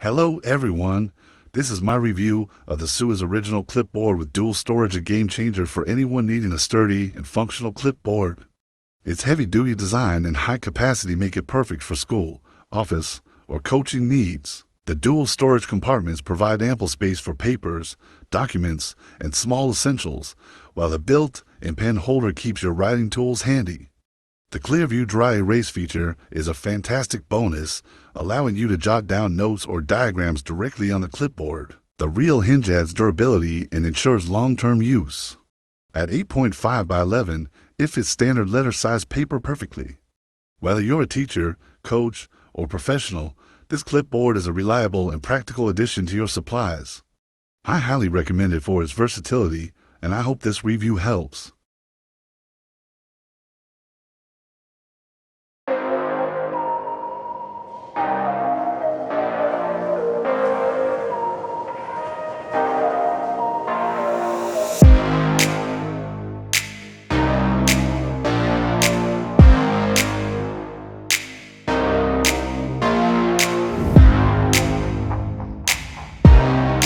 Hello everyone, this is my review of the Sooez Original Clipboard with dual storage, a game changer for anyone needing a sturdy and functional clipboard. Its heavy-duty design and high capacity make it perfect for school, office, or coaching needs. The dual storage compartments provide ample space for papers, documents, and small essentials, while the built-in pen holder keeps your writing tools handy. The Clearview dry erase feature is a fantastic bonus, allowing you to jot down notes or diagrams directly on the clipboard. The real Hinge adds durability and ensures long-term use. At 8.5 by 11, it fits standard letter-size paper perfectly. Whether you're a teacher, coach, or professional, this clipboard is a reliable and practical addition to your supplies. I highly recommend it for its versatility, and I hope this review helps.